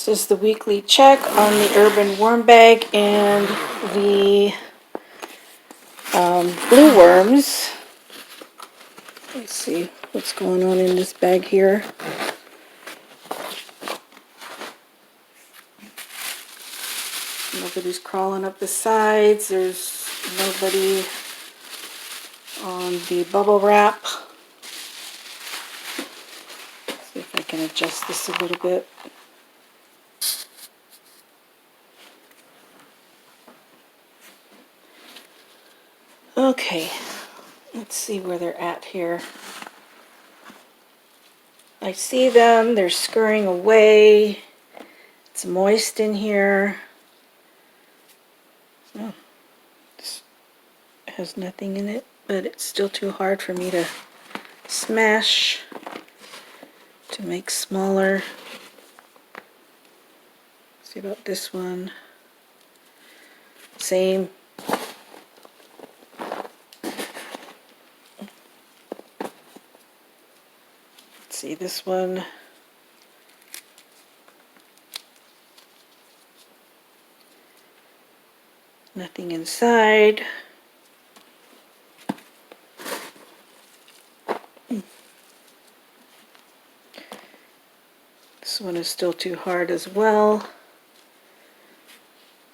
This is the weekly check on the urban worm bag and the blue worms. Let's see what's going on in this bag here. Nobody's crawling up the sides. There's nobody on the bubble wrap. Let's see if I can adjust this a little bit. Okay, let's see where they're at here. I see them, they're scurrying away. It's moist in here. Oh, this has nothing in it, but it's still too hard for me to smash to make smaller. Let's see about this one. Same. See this one. Nothing inside. This one is still too hard as well.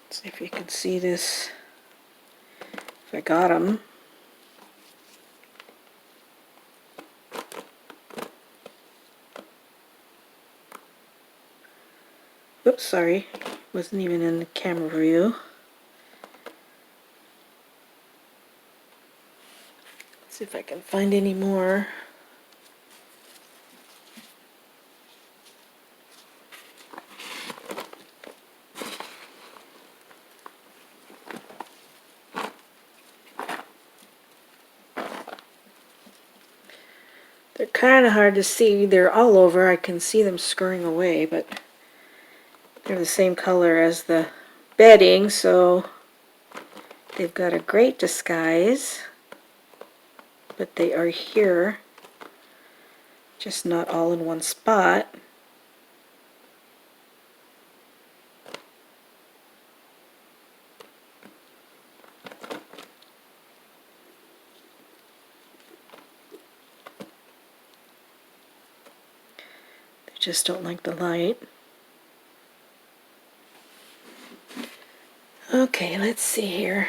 Let's see if you can see this. If I got them. Oops, sorry. Wasn't even in the camera view. Let's see if I can find any more. They're kind of hard to see. They're all over. I can see them scurrying away, but they're the same color as the bedding, so they've got a great disguise. But they are here, just not all in one spot. They just don't like the light. Okay, let's see here.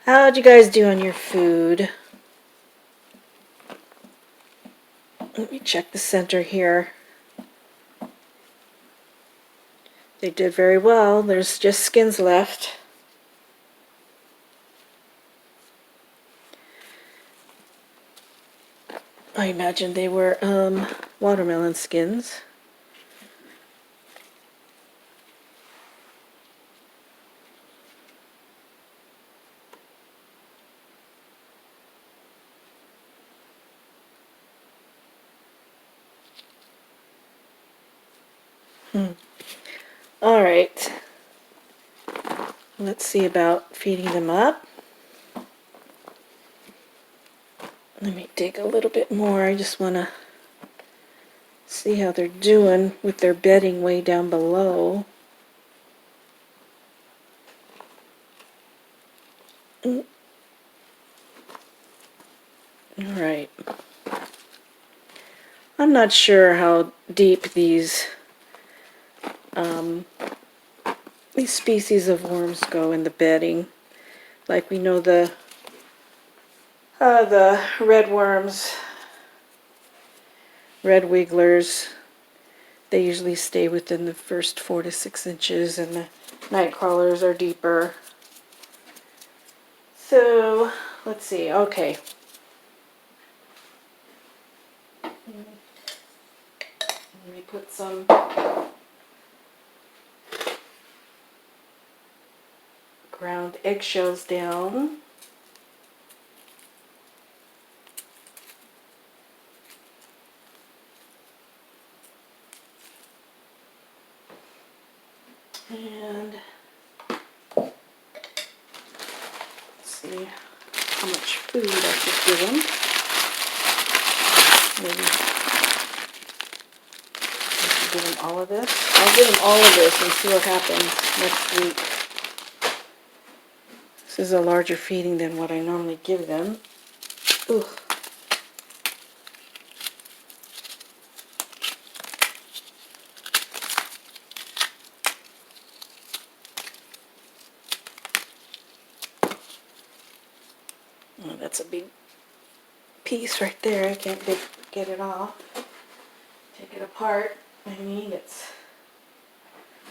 How'd you guys do on your food? Let me check the center here. They did very well. There's just skins left. I imagine they were watermelon skins. All right. Let's see about feeding them up. Let me dig a little bit more. I just want to see how they're doing with their bedding way down below. All right. I'm not sure how deep these species of worms go in the bedding. Like we know the red worms, red wigglers, they usually stay within the first 4 to 6 inches, and the night crawlers are deeper. So let's see. Okay. Let me put some ground eggshells down. And let's see how much food I should give them. Maybe I should give them all of this? I'll give them all of this and see what happens next week. This is a larger feeding than what I normally give them. Ooh. Oh, that's a big piece right there. I can't get it off. Take it apart. I mean, it's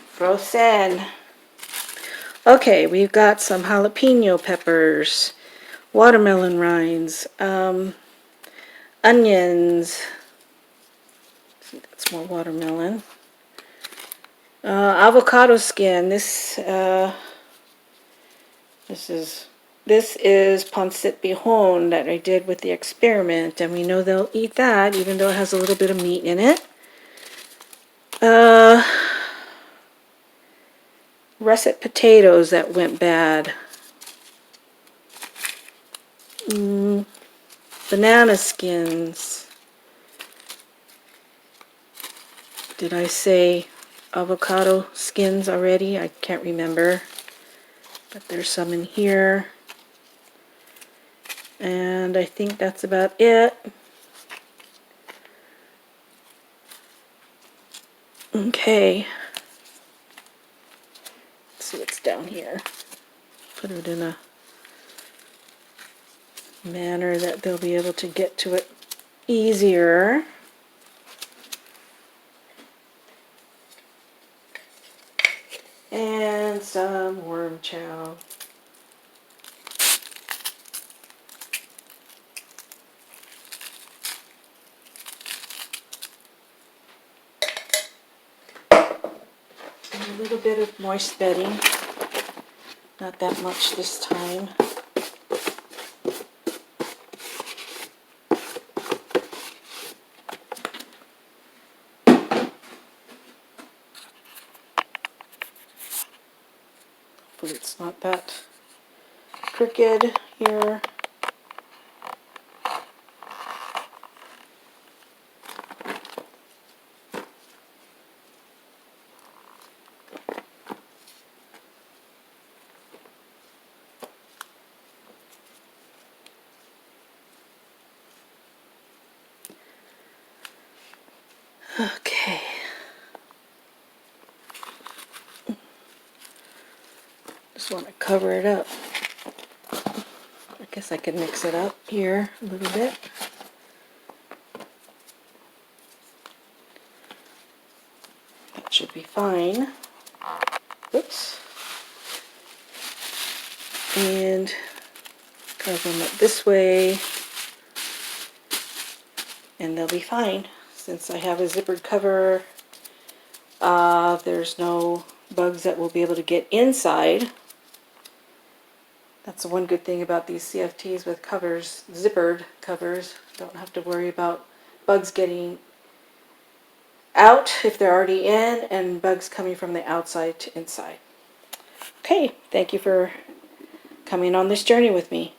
frozen. Okay, we've got some jalapeno peppers, watermelon rinds, onions. See, that's more watermelon. Avocado skin. This is Pancit Bihon that I did with the experiment, and we know they'll eat that even though it has a little bit of meat in it. Russet potatoes that went bad. Banana skins. Did I say avocado skins already? I can't remember. But there's some in here. And I think that's about it. Okay. Let's see what's down here. Put it in a manner that they'll be able to get to it easier. And some worm chow. And a little bit of moist bedding. Not that much this time. Hopefully it's not that crooked here. Okay. Just want to cover it up. I guess I could mix it up here a little bit. That should be fine. Oops. And cover them up this way. And they'll be fine. Since I have a zippered cover, there's no bugs that will be able to get inside. That's the one good thing about these CFTs with covers, zippered covers. Don't have to worry about bugs getting out if they're already in, and bugs coming from the outside to inside. Okay, thank you for coming on this journey with me.